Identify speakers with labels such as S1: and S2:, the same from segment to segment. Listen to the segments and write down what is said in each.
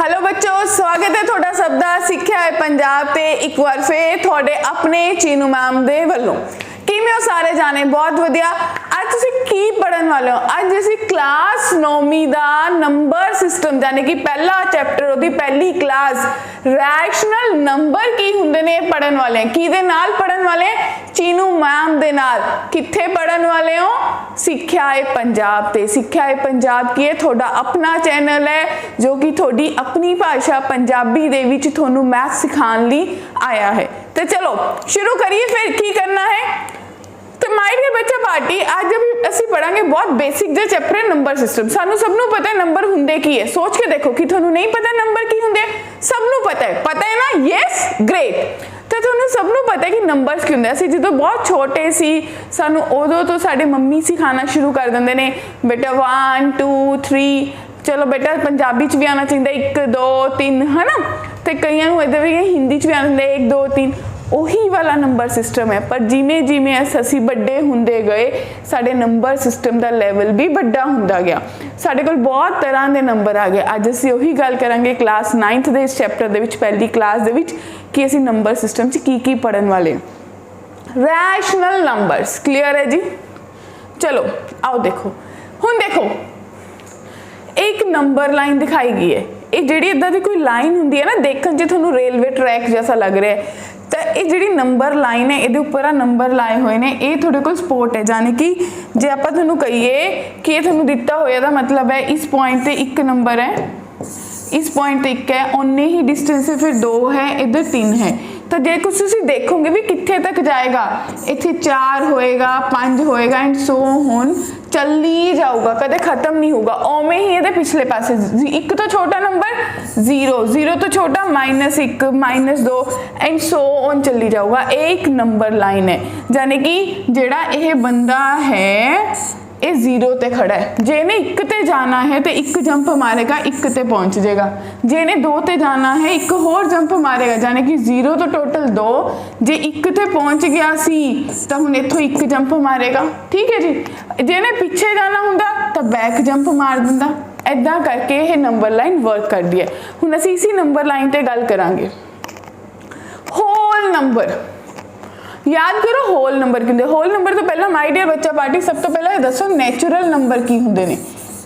S1: Hello बच्चों, स्वागत है थोड़ा सबदा सिक्ख्या है पंजाब ते एक बार फिर थोड़े अपने चीनू मैम दे वल्लों किवें हो सारे जाने बहुत वधिया। अज तुसीं की पढ़न वाले हो? अज असीं क्लास 9वीं दा नंबर सिस्टम यानी कि पहला चैप्टर ओदी पहली क्लास रैशनल नंबर की हुंदे ने पढ़न वाले हैं। किहदे नाल पढ़न वाले हैं? चीनू मैम दे नाल। कित्थे पढ़न वाले हो? सिक्ख्या है पंजाब ते। सिक्ख्या है पंजाब की है थोड़ा अपना चैनल है जो कि थोड़ी अपनी भाषा पंजाबी दे विच थोनू मैथ सिखाने लई आया है। तो चलो शुरू करिए। फिर की करना है? तो माय डियर बच्चा पार्टी आज जब ਅਸੀਂ पढ़ांगे बहुत बेसिक जो चैप्टर है नंबर सिस्टम। सानू सबनों पता है नंबर हुंदे की है। सोच के देखो कि थोनू नहीं पता नंबर की हुंदे? सबनों पता है ना? Yes, great. तो थोनू सबनों पता है कि नंबर्स की हुंदे। ਅਸੀਂ ਜਦੋਂ बहुत छोटे सी सानू उदों तो साडे मम्मी सिखाना शुरू कर दिंदे ने बेटा 1 2 3 चलो बेटा पंजाबी च भी आना चाहिए 1 2 3 है ना। तो कईयां नूं इहदे भी हिंदी च भी आना 1 2 3 ਉਹੀ वाला नंबर सिस्टम है। पर जिमें जिमें असीं वड्डे हुंदे गए साडे नंबर सिस्टम का लैवल भी वड्डा हुंदा गया। साडे कोल बहुत तरह के नंबर आ गए। अज असीं ਉਹੀ गल करांगे क्लास 9th ਦੇ इस चैप्टर ਦੇ ਵਿੱਚ पहली क्लास ਦੇ ਵਿੱਚ कि असीं नंबर सिस्टम च की पढ़न वाले। रैशनल नंबर्स क्लीयर है जी? चलो आओ देखो। हुण देखो एक नंबर लाइन दिखाई गई है। ये जिहड़ी इदां दी कोई लाइन हुंदी है ना देखण च तुहानूं रेलवे ट्रैक जैसा लग रहा है। तो ये जिहड़ी नंबर लाइन है ये उपर नंबर लाए हुए ने ये थोड़े को सपोर्ट है। यानी कि जे आपां तुहानूं कहिए कि ये तुहानूं दिता होया दा मतलब है इस पॉइंट ते एक नंबर है, इस पॉइंट ते एक है, उन्ने ही डिस्टेंस से फिर 2 है, इधर 3 है। तो जे कुछ तुसीं देखोगे भी कित्थे तक जाएगा, इत्थे 4 होएगा 5 होएगा एंड सो ऑन चली जाऊगा, कदे खत्म नहीं होगा। ओवें ही ये पिछले पासे 1 तो छोटा नंबर 0 0 तो छोटा -1 -2 एंड सो ऑन चली जाऊगा। एक नंबर लाइन है यानी कि जेड़ा यह बंदा है ये 0 ते खड़ा है। जे ने 1 ते जाना है तो 1 जंप मारेगा 1 ते पहुंच जाएगा। जे ने 2 ते जाना है 1 होर जंप मारेगा यानी कि 0 तो टोटल 2। जे 1 ते पहुंच गया सी तो हुण इत्थों 1 जंप मारेगा। ठीक है जी। जे ने पीछे जाना हुंदा तो बैक जंप मार दिंदा। इदां करके ये नंबर लाइन वर्क करती है। हुण असीं इसी नंबर लाइन ते गल करांगे। होल नंबर याद करो। होल नंबर की होल नंबर तो पहला माय डियर बच्चा पार्टी सब तो पहला दसो नैचुरल नंबर की हुंदे ने।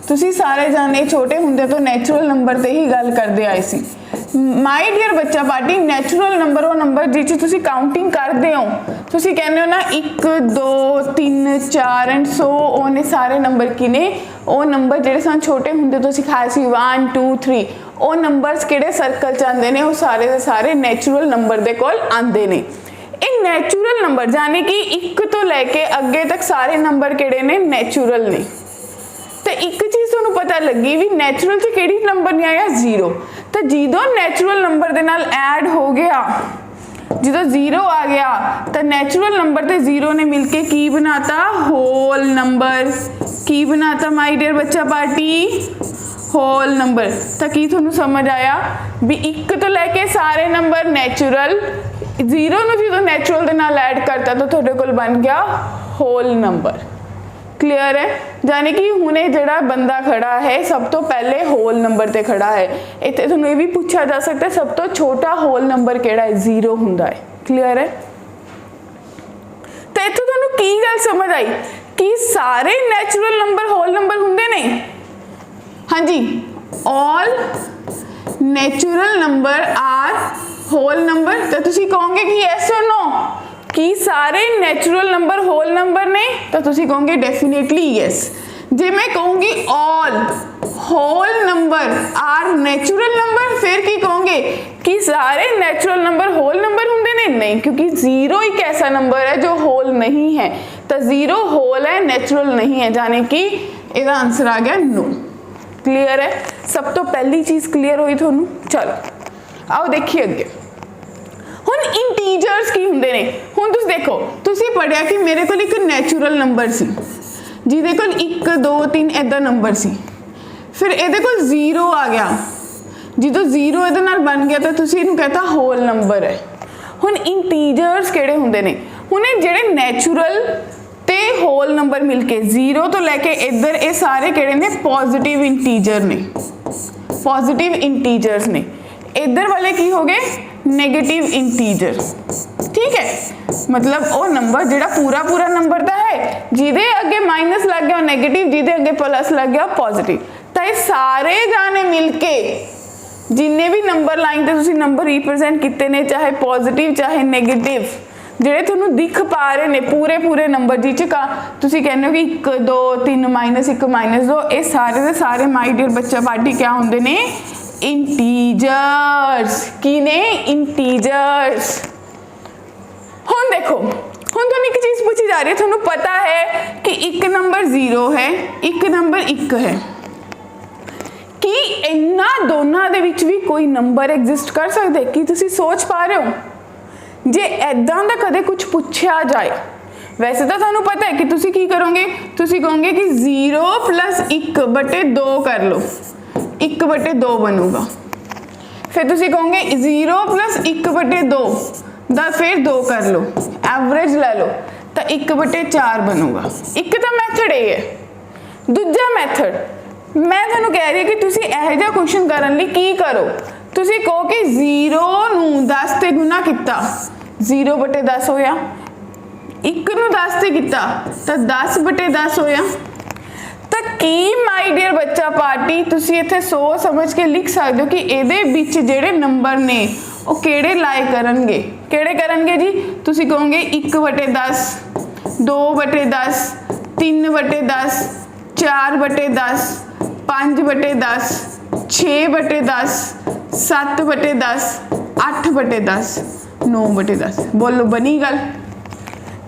S1: तुसी सारे जाने छोटे हुंदे तो नैचुरल नंबर ते ही गल करदे आए सी। माय डियर बच्चा पार्टी नैचुरल नंबर वो नंबर जिस तुसी काउंटिंग करदे हो। तुसी कहने हो ना 1 2 3 4 एंड सो ओने सारे नंबर की ने वो नंबर जेडे सन छोटे हुंदे तो सिखाए सी 1 2 3 वो नंबर्स किहड़े सर्कल च आंदे ने वो सारे दे सारे नैचुरल नंबर दे कोल आंदे ने। ये नैचुरल नंबर यानी कि 1 तो लैके अगे तक सारे नंबर किहड़े ने नैचुरल ने। तो एक चीज़ तुहानूं पता लगी भी नैचुरल च किहड़ी नंबर नहीं आया 0। तो जो नैचुरल नंबर दे नाल ऐड हो गया जो 0 आ गया तो नैचुरल नंबर ते 0 ने मिलके की बनाता होल नंबर। की बनाता माय डियर बच्चा पार्टी? Whole number. तो की तुहानूं समझ आया भी 1 तो लैके सारे नंबर नैचुरल 0 नूं जो नैचुरल दे नाल ऐड करता तो तुहाडे कोल बन गया होल नंबर। क्लीयर है? यानी कि हुणे जिहड़ा बंदा खड़ा है सब तो पहले होल नंबर ते खड़ा है। इत्थे तुहानूं ये भी पूछा जा सकता है सब तो छोटा होल नंबर किहड़ा है? 0 हुंदा है। क्लीयर है? तो इत्थे तुहानूं की गल समझ आई कि सारे नैचुरल नंबर होल नंबर हुंदे ने? हाँ जी, all natural number are whole number. तो तुसी कहोगे कि यस और नो कि सारे नैचुरल नंबर होल नंबर ने तो तुसी कहोगे डेफिनेटली यस। जे मैं कहूँगी all whole number are natural number फिर की कहोगे कि सारे नैचुरल नंबर होल नंबर होंगे ने? नहीं, क्योंकि 0 एक ऐसा नंबर है जो होल नहीं है। तो 0 होल है नैचुरल नहीं है यानी कि इसका आंसर आ गया नो। क्लीयर है? सब तो पहली चीज क्लीयर हुई थोनू। चलो आओ देखिए अगे। हुण इंटीजर्स की हुंदे ने। हुण तुसीं देखो तुसीं पढ़िया कि मेरे कोल एक नैचुरल नंबर सी जिहदे कोल 1 2 3 इदां नंबर सी। फिर इहदे कोल 0 आ गया। जो 0 इहदे नाल बन गया तो तुसीं इहनूं कहता होल नंबर है। हुण इंटीजर्स किहड़े हुंदे ने? हुण जिहड़े नैचुरल ते होल नंबर मिलके 0 तो लैके इधर ये सारे किहड़े ने? पॉजिटिव इंटीजर ने। पॉजिटिव इंटीजर्स ने, इधर वाले की हो गए नेगेटिव इंटीजर। ठीक है, मतलब वो नंबर जिहड़ा पूरा पूरा नंबर दा है, जिहदे अगे माइनस लग गया नेगेटिव, जिहदे अगे प्लस लग गया पॉजिटिव। तो ये सारे जाने मिलके जिन्ने भी नंबर लाइन ते तुसीं नंबर रिप्रजेंट किते ने, चाहे पॉजिटिव चाहे नेगेटिव, ਜਿਹੜੇ ਤੁਹਾਨੂੰ दिख पा रहे ने पूरे पूरे नंबर जिस तुसीं कहने हो कि 1 2 3 -1 -2, ये सारे दे सारे माई डियर बच्चा पार्टी क्या होंदे ने? इंटीजर्स। की ने? इंटीजर्स। हुण देखो, हुण तुहानूं एक चीज़ पूछी जा रही है, तुहानूं पता है कि एक नंबर 0 है, एक नंबर 1 है, कि इन्हां दोनों दे विच भी कोई नंबर एग्जिस्ट कर सकते? कि तुसीं सोच पा रहे हो? जे ऐदां दा कदे कुछ पूछा जाए, वैसे तो तुहानूं पता है कि तुसीं की करोगे, तुसीं कहोगे कि 0 + 1/2 कर लो, 1/2 बनूगा। फिर तुसीं कहोगे 0 + 1/2 दा फिर 2 कर लो, एवरेज ले लो, तो 1/4 बनूगा। एक तो मैथड ये है। दूजा मैथड मैं तुहानूं कह रही कि तुसीं इहो जिहा क्वेश्चन करन लई की करो, तुसीं कहो कि 0 नूं 10 ते गुना किता, 0/10 होया, 1 नूं 10 ते किता तो 10/10 होया। तो की माई डियर बच्चा पार्टी तुसीं इत्थे सोच समझ के लिख सकते हो कि इहदे विच जिहड़े नंबर ने वो किहड़े लाए करनगे, किहड़े करनगे जी? तुसीं कहोगे 1/10, 2/10, 3/10, 4/10, 5/10, 6/10, 7/10, 8/10, 9/10। बोलो बनी गल?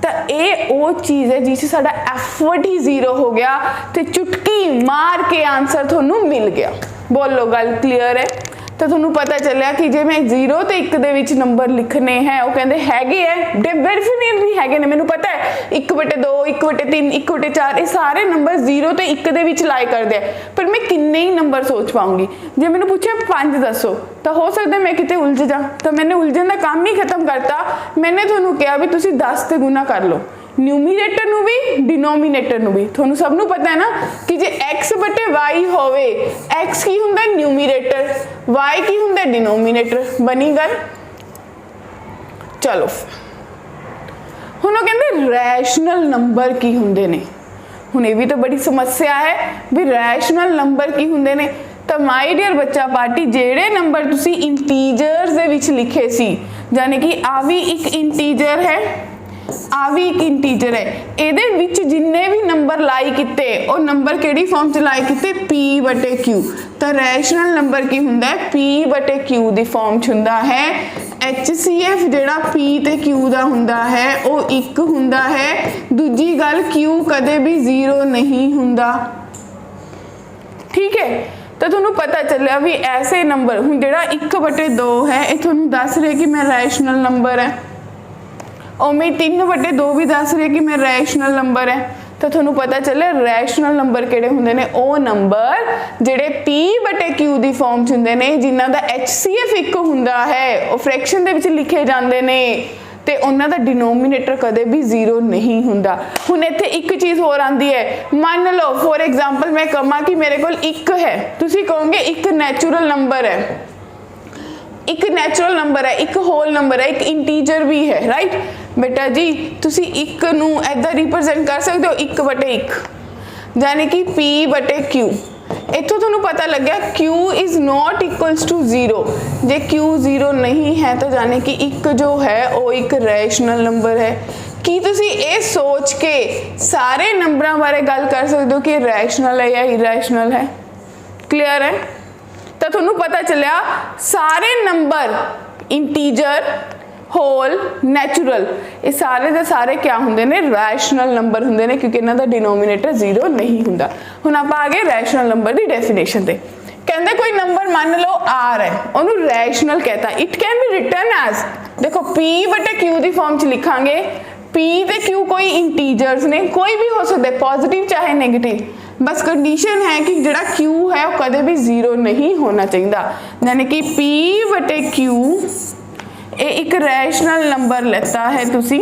S1: तो ये वो चीज़ है जिस साडा एफर्ट ही 0 हो गया, तो चुटकी मार के आंसर थोनू मिल गया। बोलो गल क्लीयर है? तो थोनू पता चलिया कि जे मैं 0 ते 1 दे विच नंबर लिखने हैं, वो कहते हैगे है, डेफिनेटली हैगे ने, मैनू पता है 1/2, 1/3, 1/4 ये सारे नंबर 0 ते 1 दे विच लाए करदे हैं, पर मैं किन्ने ही नंबर सोच पाऊंगी? जे मैनू पूछे 5 दसो, तो हो सकता है मैं किते उलझ जा, तो मैंने उलझन का काम ही खत्म करता। मैंने थोनू कहा भी तुसीं 10 ते गुना कर लो, न्यूमीरेटर नू भी डिनोमीनेटर नू भी। थोनू सब नू पता है ना कि जे x/y होवे, x की हुंदा न्यूमीरेटर, y की हुंदा डिनोमीनेटर। बनी गल? चलो हुण वो कहंदे रैशनल नंबर की हुंदे ने। हुण ये भी तो बड़ी समस्या है भी रैशनल नंबर की हुंदे ने। तो माई डियर बच्चा पार्टी जेड़े नंबर तुसी इंटीजर्स दे विच लिखे सी, यानी कि आ भी एक इंटीजर है, आ भी एक इंटीजर है, ਇਹਦੇ ਵਿੱਚ जिन्ने भी नंबर लाई किते ਉਹ नंबर ਕਿਹੜੀ फॉर्म च लाई किते? p/q। तो रैशनल नंबर की हुंदा है p/q ਦੀ फॉर्म च हुंदा है। HCF ਜਿਹੜਾ p ਤੇ q ਦਾ ਹੁੰਦਾ है ਉਹ 1 ਹੁੰਦਾ है। दूजी गल q कदे भी 0 नहीं हुंदा। ठीक है, तो तुहानू पता चलिया भी ऐसे नंबर हुण ਜਿਹੜਾ 1/2 है ये तुहानू दस रहे कि मैं रैशनल नंबर है, उमें 3/2 भी दस रहे कि मैं रैशनल नंबर है। तो तुहानू पता चले रैशनल नंबर किहड़े हुंदे ने? ओ नंबर जिहड़े p/q दी फॉर्म च हुंदे ने, जिन्हां दा HCF 1 हुंदा है, वो फ्रैक्शन दे विच लिखे जांदे ने, ते उन्हां दा डिनोमीनेटर कदे भी 0 नहीं हुंदा। हुण इत्थे एक चीज़ होर आंदी है, मान लो फॉर एग्जाम्पल मैं कहां कि मेरे कोल 1 है, तुसीं कहोगे एक नैचुरल नंबर है, एक नैचुरल नंबर है, एक होल नंबर है, एक इंटीजर भी है, राइट बेटा जी? तुसी 1 नू ऐदा रिप्रजेंट कर सकते हो 1/1, यानी कि p/q। इत्थों तुहानू पता लग गया q is not equals to 0। जे q 0 नहीं है तो यानी कि 1 जो है वो एक रैशनल नंबर है। कि तुसी ये सोच के सारे नंबरों बारे गल कर सकते हो कि रैशनल है या इरैशनल है? क्लियर है? तो तुहानू पता चलिया सारे नंबर इंटीजर, होल, नैचुरल, ये सारे दे सारे क्या हुंदे ने? रैशनल नंबर हुंदे ने, क्योंकि इन्हां दा डिनोमीनेटर 0 नहीं हुंदा। हुण आपां आ गए रैशनल नंबर की डेफिनेशन ते। कहंदे कोई नंबर मान लो r है, उहनू रैशनल कहता। It can be written as, देखो p/q दी फॉर्म च लिखांगे, p ते q कोई इंटीजर्स ने, कोई भी हो सकते, पॉजिटिव चाहे नेगेटिव, बस कंडीशन है कि जिहड़ा q है वो कदे भी 0 नहीं होना चाहिए। यानी कि p/q एक रैशनल नंबर लेता है तुसी,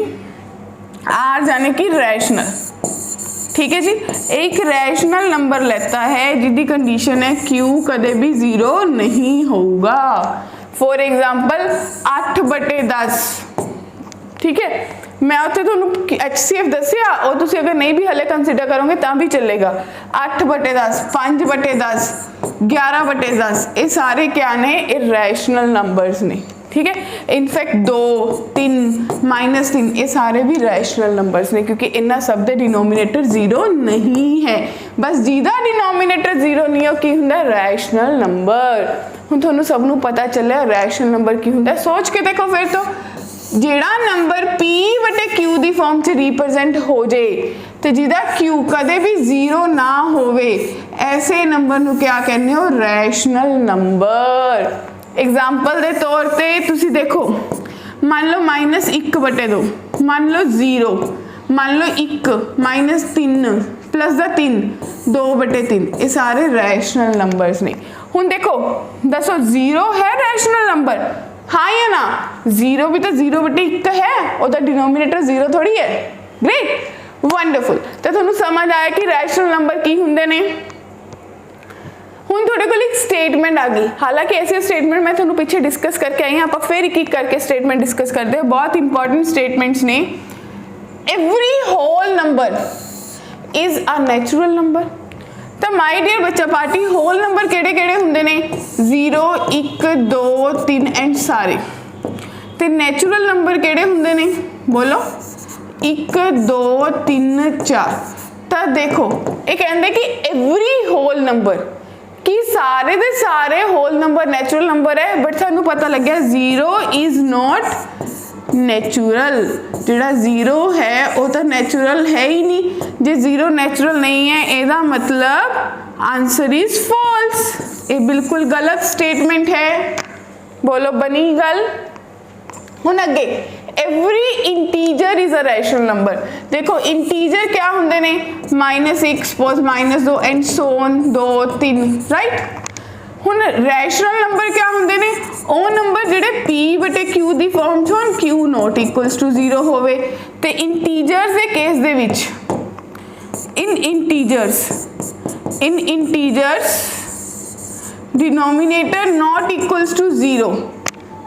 S1: r यानी कि रैशनल। ठीक है जी। एक रैशनल नंबर लेता है जिसकी कंडीशन है क्यू कदे भी 0 नहीं होगा। फॉर एग्जाम्पल 8/10, ठीक है, मैं उत्थे तुहानूं HCF दस्सिया और तुसीं अगर नहीं भी हले कंसीडर करोगे तो भी चलेगा। 8/10, 5/10, 11/10 ये सारे क्या ने, इरैशनल नंबर्स ने, ठीक है। इनफैक्ट 2, 3, -3 ये सारे भी रैशनल नंबर्स ने, क्योंकि इन्हां सब दे डिनोमीनेटर 0 नहीं है। बस जिहदा डिनोमीनेटर 0 नहीं है की हुंदा, रैशनल नंबर। हुण तुहानूं सब नूं पता चलिया रैशनल नंबर की हुंदा। सोच के देखो फिर तो, ਜਿਹੜਾ नंबर P/Q ਦੀ फॉर्म च रिप्रजेंट हो जाए तो जिहदा Q कदे भी 0 ना होवे, ऐसे नंबर नूं क्या कहने हो, रैशनल नंबर। एग्जाम्पल के तौर पर तुसीं देखो, मान लो -1/2, मान लो 0, मान लो 1, -3 प्लस 3, 2/3 ये सारे रैशनल नंबर्स ने। हुण देखो दसो 0 है रैशनल नंबर, हाँ या ना? 0 भी तो 0/1 है, उसका डिनोमीनेटर 0 थोड़ी है। Great, wonderful. तो तुहानूं समझ आया कि रैशनल नंबर की हुंदे ने। हुण तुहाडे कोल एक स्टेटमेंट आ गई, हालांकि ऐसे स्टेटमेंट मैं तुहानूं पीछे डिस्कस करके आई हाँ, आप फिर एक करके स्टेटमेंट डिस्कस करते हैं, बहुत इंपॉर्टेंट स्टेटमेंट्स ने। Every whole number is a natural number. तो माय डियर बच्चा पार्टी, होल नंबर केड़े केड़े हुंदे ने, 0, 1, 2, 3 एंड सारे। ते नैचुरल नंबर केड़े हुंदे ने, बोलो, 1, 2, 3, 4। तो देखो ये कहंदे कि एवरी होल नंबर, कि सारे दे सारे होल नंबर नैचुरल नंबर है, बट सानू पता लग गया 0 इज नॉट नैचुरल। जिहड़ा 0 है वो तो नैचुरल है ही नहीं। जे 0 नैचुरल नहीं है ਇਹਦਾ मतलब आंसर इज फॉल्स। ये बिल्कुल गलत स्टेटमेंट है। बोलो बनी गल। हुण अगे every integer is a rational number. देखो इंटीजर क्या होंगे ने, -1, suppose -2 and so on, 2, 3, right. हुण रैशनल नंबर क्या होंगे ने, ਉਹ नंबर ਜਿਹੜੇ P/Q ਦੀ ਫਾਰਮ ਚ ਹੋਣ, Q नॉट इक्वल्स टू 0 ਹੋਵੇ। ਤੇ ਇੰਟੀਜਰਸ ਦੇ ਕੇਸ ਦੇ ਵਿੱਚ, in integers denominator not equals to 0,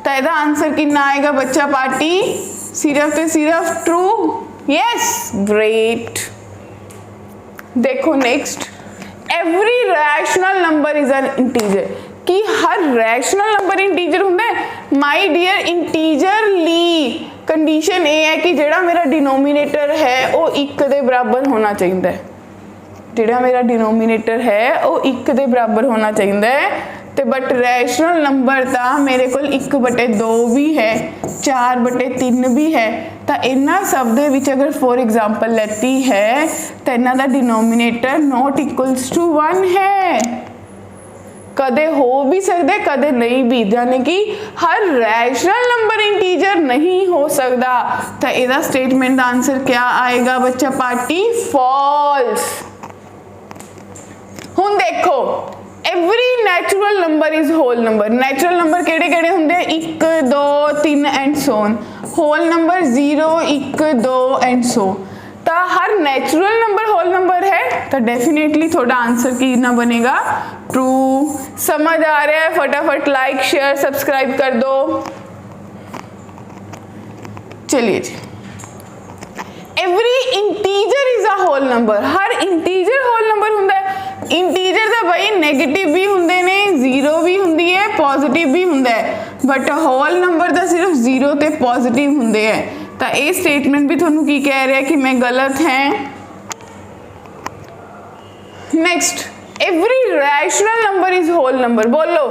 S1: तो ਇਹਦਾ आंसर कितना आएगा बच्चा पार्टी, सिर्फ ते सिर्फ ट्रू। Yes, great. देखो next, every rational number is an integer. कि हर रैशनल नंबर इंटीजर होंगे? माय डियर, इंटीजरली कंडीशन ये है कि जिहड़ा मेरा डिनोमीनेटर है वो 1 के बराबर होना चाहिए। जिहड़ा मेरा डिनोमीनेटर है वो 1 के बराबर होना चाहिए। तो बट रैशनल नंबर तो मेरे को 1/2 भी है, 4/3 भी है। तो इन्हां सब दे विच अगर फॉर एग्जाम्पल लेती है तो इन्हां दा डिनोमीनेटर नॉट इक्वल्स टू 1 है। कदे हो भी सकते, कदे नहीं भी, यानी कि हर रैशनल नंबर इंटीजर नहीं हो सकता। तो इसका स्टेटमेंट का आंसर क्या आएगा बच्चा पार्टी, फॉल्स। हुण देखो every natural number is whole number. Natural number केड़े केड़े होंगे, 1, 2, 3 and so on. Whole number 0, 1, 2 and so. तो हर नेचुरल नंबर होल नंबर है, तो डेफिनेटली थोड़ा आंसर की ना बनेगा, ट्रू। समझ आ रहा है? फटाफट लाइक, शेयर, सब्सक्राइब कर दो। चलिए जी, every integer is a whole number. हर इंटीजर होल नंबर होंगे। इंटीजर तो भाई नेगेटिव भी होंगे ने, 0 भी होंगी है, पॉजिटिव भी होंगे है, बट होल नंबर तो सिर्फ 0 ते पॉजिटिव होंगे है। तो ये स्टेटमेंट भी थोनू की कह रहा है कि मैं गलत है। Next, every rational number is whole number. बोलो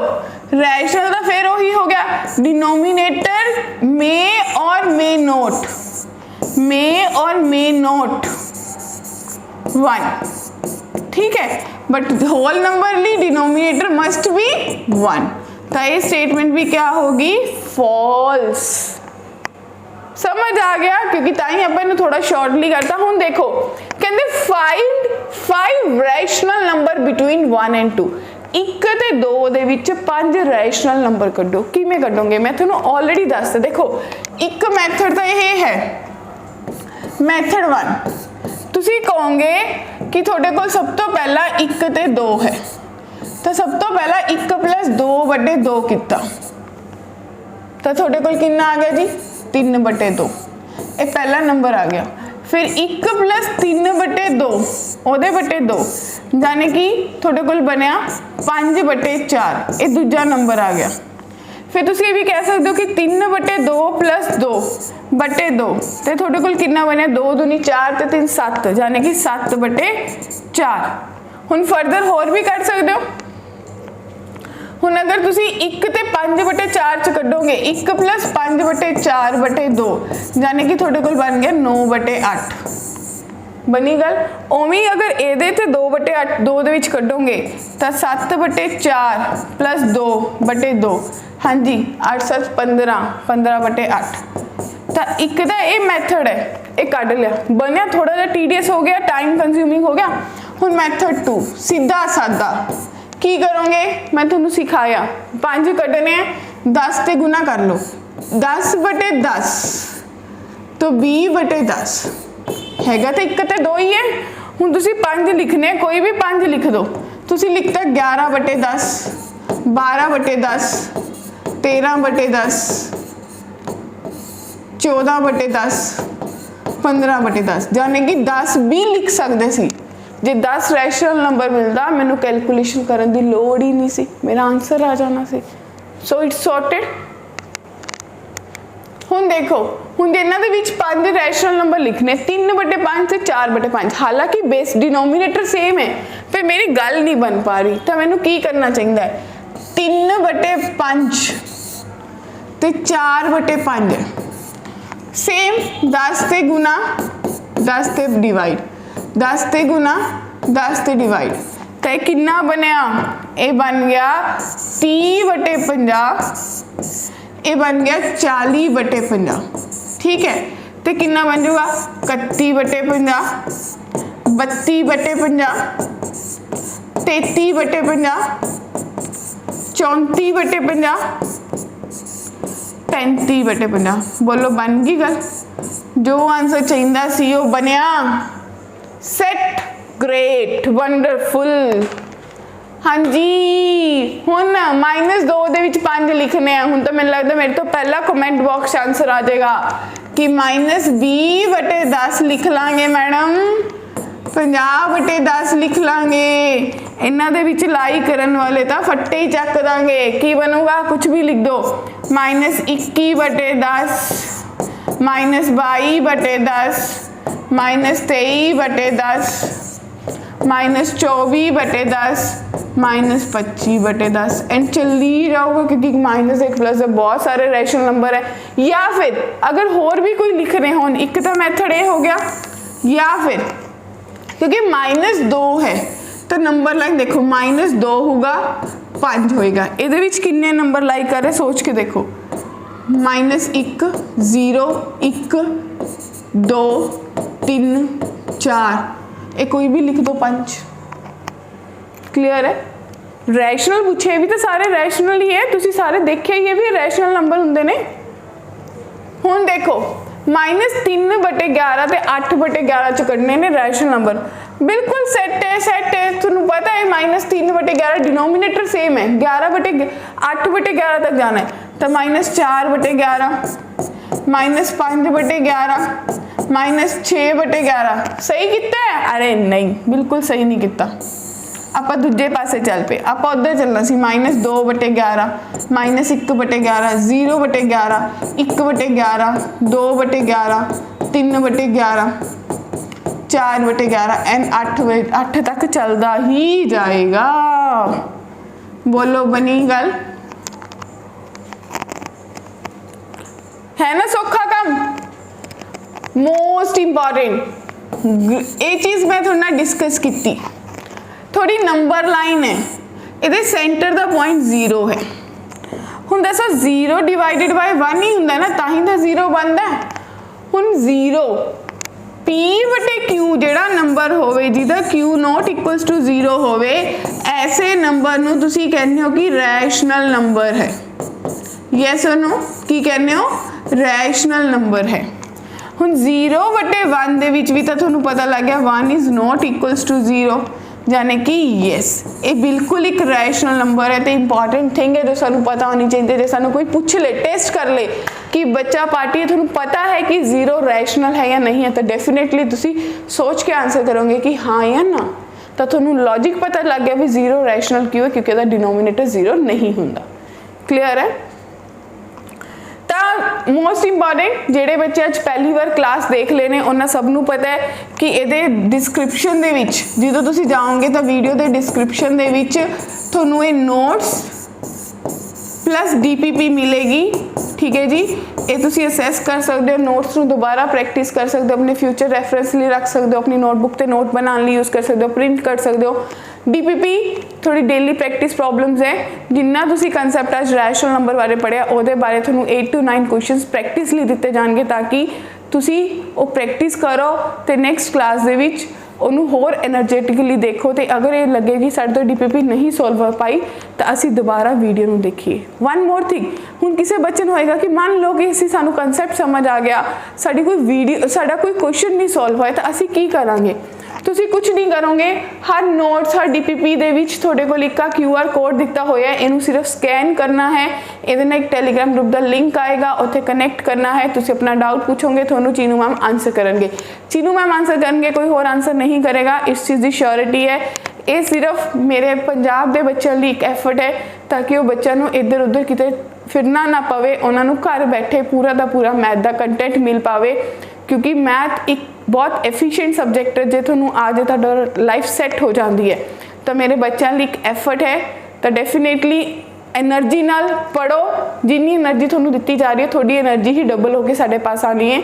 S1: रैशनल तो फिर वही हो गया, डिनोमिनेटर में और मे नोट, में और मे नोट 1, ठीक है, बट होल नंबर ली डिनोमिनेटर मस्ट बी 1। तो ये स्टेटमेंट भी क्या होगी, फॉल्स। समझ आ गया? क्योंकि ताई अपन थोड़ा शॉर्टली करता हूं। देखो कहते find 5 rational number between 1 and 2। 1 ते 2 दे विच 5 रैशनल नंबर कड्डो। किवें कड्डोगे मैं तुहानू ऑलरेडी दसता। देखो एक मैथड तो यह है, मैथड 1 तुसी कहोगे कि थोड़े को सब तो पहला 1 ते 2 है, तो सब तो पहला 1 + 2 बटे 2 कितना, तो थोड़े को कितना आ गया जी 3 बटे 2, ये पहला नंबर आ गया। फिर 1 + 3 बटे 2 ओदे बटे 2, यानी कि थोड़े को बनया 5 बटे 4, ये दूजा नंबर आ गया। फिर तुसी ये भी कह सकते हो कि 3 बटे 2 + 2 बटे 2, तो थोड़े को कितना बनया 2 दूनी 4 ते 3 7, यानी कि 7 बटे 4। हुण फर्दर होर भी कर सकते हो। हुण अगर तुसी 1 ते 5 बटे 4 च कढोगे, 1 + 5 बटे 4 बटे 2, यानी कि थोड़े को बन गया 9 बटे 8, बनी गल। ओवें अगर एदे ते 2 बटे 8 2 दे विच कढोगे तो 7 बटे 4 + 2 बटे 2, हाँ जी 8 7 15, 15 बटे 8। तो एक दा ये मैथड है, ये कढ़ लिया, बनया थोड़ा जा टीडियस हो गया, टाइम कंज्यूमिंग हो गया। हुण मैथड 2 सीधा सादा की करोगे, मैं तुहानू सिखाया 5 कढ़ने 10 ते गुना कर लो, 10 बटे 10 तो 20 बटे 10 हैगा, तो 1 ते 2 ही है। हुण तुसी 5 लिखने, कोई भी 5 लिख दो, तुसी लिखता 11 बटे 10, 12 बटे 10, 13 बटे 10, 14 बटे 10, 15 बटे 10, यानी कि 10 भी लिख सकते सी। जे 10 रैशनल नंबर मिलता, मैनू कैलकुलेशन करने की लोड़ ही नहीं सी, मेरा आंसर आ जाना सी। So it's sorted. हुण देखो, हुण इन्हां दे विच 5 रैशनल नंबर लिखने, 3 बटे 5 से 4 बटे 5, हालांकि बेस डिनोमिनेटर सेम है, फिर मेरी गल नहीं बन पा रही, तो मैनू की करना चाहिए, 3 बटे 5 ते 4 बटे 5 सेम, 10 ते गुना 10 ते डिवाइड, 10 ते गुना 10 ते डिवाइड, तो कितना बनया, ये बन गया 30 बटे 50, ये बन गया 40 बटे 50, ठीक है। तो कितना बन जाऊगा 31 बटे 50, 32 बटे 50, 33 बटे 50, 34 बटे 50, 35 बटे 50। बोलो बन गई गल, जो आंसर चाहिए सी वो बनया। Set, great, wonderful. हाँ जी, हुण -2 दे विच 5 लिखने हैं। हुण तो मैनूं लगदा मेरे तो पहला कमेंट बॉक्स आंसर आ जाएगा कि -20 बटे 10 लिख लांगे मैडम, 50 बटे 10 लिख लांगे। इन्हां दे विच लाई करन वाले तो फट्टे ही चक दांगे। की बनूगा, कुछ भी लिख दो, -21 बटे 10, -22 बटे 10, -23 बटे 10, -24 बटे 10, -25 बटे 10, एंड चली जाओगे क्योंकि -1 प्लस बहुत सारे रैशनल नंबर है। या फिर अगर होर भी कोई लिख रहे हो, एक तो मैथड ये हो गया, या फिर क्योंकि -2 है तो नंबर लाइन देखो, -2 होगा 5 होएगा, ये किन्ने नंबर लाई कर रहे सोच के देखो, -1 0 1 2 3 4, ये कोई भी लिख दो 5। क्लियर है। रैशनल पूछे भी तो सारे रैशनल ही है, तुसी सारे देखे ही है भी रैशनल नंबर होंगे ने। हुण देखो -3 बटे 11 ते 8 बटे 11 च कढ़ने ने रैशनल नंबर, बिल्कुल सेट है, सेट है। तुहानूं पता है -3 बटे 11 डिनोमिनेटर सेम है, 11 बटे 8 बटे 11 तक जाना है, तो -4 बटे 11, -5 बटे 11, -6 बटे 11। सही किता है? अरे नहीं, बिल्कुल सही नहीं किता। आप दूजे पासे चल पे, आप उधर चलना सी, -2 बटे 11, -1 बटे 11, 0 बटे 11, 1 बटे 11, 2 बटे 11, 3 बटे 11, 4 बटे 11 एंड 8 तक चलता ही जाएगा। बोलो बनी गल, है ना सौखा काम। मोस्ट इंपॉर्टेंट ये चीज़ मैं थोड़ा ना डिस्कस की, थोड़ी नंबर लाइन है, ये सेंटर का पॉइंट 0 है। हुण दसो 0 डिवाइडेड बाय 1 ही हुंदा ना, ताही तो 0 बनता है। हुण 0 P बटे Q जिहड़ा नंबर होवे जिहदा Q नॉट इक्वल्स टू 0 होवे, ऐसे नंबर नूं तुसी कहने हो कि रैशनल नंबर है। यस और नो, की कहने हो? रैशनल नंबर है। ਹੁਣ 0/1 ਦੇ ਵਿੱਚ ਵੀ ਤਾਂ ਤੁਹਾਨੂੰ ਪਤਾ ਲੱਗ ਗਿਆ 1 इज़ नॉट इक्वल्स टू 0, यानी कि यस ये बिल्कुल एक रैशनल नंबर है। तो इंपॉर्टेंट थिंग है जो सानू पता होनी चाहिए, जो सानू कोई पूछ ले टेस्ट कर ले कि बच्चा पार्टी है, थोड़ा पता है कि 0 रैशनल है या नहीं है, तो डेफिनेटली तुसी सोच के आंसर करोगे कि हाँ या ना, तो थोड़ा लॉजिक पता लग गया भी 0 रैशनल क्यों है, क्योंकि डिनोमिनेटर 0 नहीं होंदा। क्लियर है? मोस्ट इंपॉर्टेंट जेडे बच्चे अज पहली बार क्लास देख लेने उन्हें सबनों पता है कि ये डिस्क्रिप्शन दे विच जो तुसी जाओगे तो वीडियो के डिस्क्रिप्शन दे विच थोनू ये नोट्स प्लस DPP मिलेगी। ठीक है जी, ये तुसी असैस कर सकते हो, नोट्स नू दोबारा प्रैक्टिस कर सकते हो, अपने फ्यूचर रैफरेंस लिए रख सकते हो, अपनी नोटबुक ते नोट बनाने लिए यूज़ कर सकते हो, प्रिंट कर सकते हो। DPP थोड़ी डेली प्रैक्टिस प्रॉब्लम्स है, जिन्ना तुसी कंसैप्ट आज रैशनल नंबर बारे पढ़िया ਉਹਦੇ बारे थोनू 8 to 9 क्वेश्चंस प्रैक्टिस ਲਈ ਦਿੱਤੇ ਜਾਣਗੇ ताकि तुसी ਉਹ प्रैक्टिस करो ਤੇ ਨੈਕਸਟ ਕਲਾਸ ਦੇ ਵਿੱਚ ਉਹਨੂੰ ਹੋਰ એનર્ਜੈਟਿਕਲੀ ਦੇਖੋ। ਤੇ ਅਗਰ ਇਹ ਲੱਗੇ ਕਿ ਸਾਡੇ ਤੋਂ DPP ਨਹੀਂ ਸੋਲਵ ਹੋ ਪਾਈ ਤਾਂ ਅਸੀਂ ਦੁਬਾਰਾ ਵੀਡੀਓ ਨੂੰ ਦੇਖੀਏ। ਵਨ ਮੋਰ ਥਿੰਗ, ਹੁਣ ਕਿਸੇ ਬੱਚੇ ਨੂੰ ਹੋਏਗਾ ਕਿ ਮੰਨ ਲਓ ਕਿ ਅਸੀਂ ਸਾਨੂੰ ਕਨਸੈਪਟ ਸਮਝ ਆ ਗਿਆ, ਸਾਡੀ ਕੋਈ ਵੀਡੀਓ ਸਾਡਾ ਕੋਈ ਕੁਐਸਚਨ ਨਹੀਂ ਸੋਲਵ ਹੋਇਆ ਤਾਂ ਅਸੀਂ ਕੀ ਕਰਾਂਗੇ? ਤੁਸੀਂ ਕੁਝ ਨਹੀਂ ਕਰੋਗੇ, ਹਰ ਨੋਟਸ ਹਰ DPP ਦੇ ਵਿੱਚ ਤੁਹਾਡੇ ਕੋਲ ਇੱਕ QR ਕੋਡ ਦਿੱਤਾ ਹੋਇਆ, ਇਹਨੂੰ ਸਿਰਫ ਸਕੈਨ ਕਰਨਾ ਹੈ, ਇਹਦੇ ਨਾਲ ਇੱਕ ਟੈਲੀਗ੍ਰਾਮ ਗਰੁੱਪ ਦਾ ਲਿੰਕ ਆਏਗਾ, ਉੱਥੇ ਕਨੈਕਟ ਕਰਨਾ ਹੈ, ਤੁਸੀਂ ਆਪਣਾ ਡਾਊਟ ਪੁੱਛੋਗੇ, ਤੁਹਾਨੂੰ ਚੀਨੂ ਮੈਮ ਆਨਸਰ ਕਰਨਗੇ। ਚੀਨੂ ਮੈਮ ਆਨਸਰ ਕਰਨਗੇ, ਕੋਈ ਹੋਰ ਆਨਸਰ ਨਹੀਂ ਕਰੇਗਾ, ਇਸ ਚੀਜ਼ ਦੀ ਸ਼ੋਰਿਟੀ ਹੈ। ਇਹ ਸਿਰਫ ਮੇਰੇ ਪੰਜਾਬ ਦੇ ਬੱਚਿਆਂ ਲਈ ਇੱਕ ਐਫਰਟ ਹੈ ਤਾਂ ਕਿ ਉਹ ਬੱਚਿਆਂ ਨੂੰ ਇੱਧਰ ਉੱਧਰ ਕਿਤੇ ਫਿਰਨਾ ਨਾ ਪਵੇ, ਉਹਨਾਂ ਨੂੰ ਘਰ ਬੈਠੇ ਪੂਰਾ ਦਾ ਪੂਰਾ ਮੈਥ ਦਾ ਕੰਟੈਂਟ ਮਿਲ ਪਾਵੇ, क्योंकि मैथ एक बहुत एफिशिएंट सबजैक्ट है, जो थोनू आ जाए तो लाइफ सैट हो जाती है। तो मेरे बच्चों लिए एक एफर्ट है, तो डेफिनेटली एनर्जी नाल पढ़ो, जिन्नी एनर्जी थोनू दी जा रही है थोड़ी एनर्जी ही डबल होकर साढ़े पास आनी है।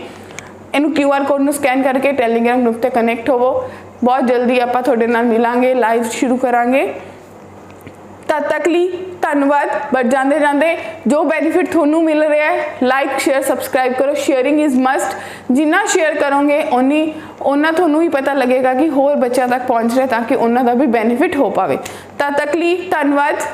S1: इनू QR कोड नू स्कैन करके टैलीग्राम ग्रुप से कनैक्ट होवो, बहुत जल्दी आपां तुहाडे नाल मिलांगे, लाइव शुरू करांगे। तद तक ली धन्यवाद। बट जाते जाते जो बेनिफिट थोनू मिल रहा है, लाइक शेयर सब्सक्राइब करो, sharing is must. Jinnah share करोगे उन्ना थोनू ही पता लगेगा कि होर बच्चों तक पहुँच रहा, ताकि उन्हों का भी बेनिफिट हो पाए। तद तक ली धन्यवाद।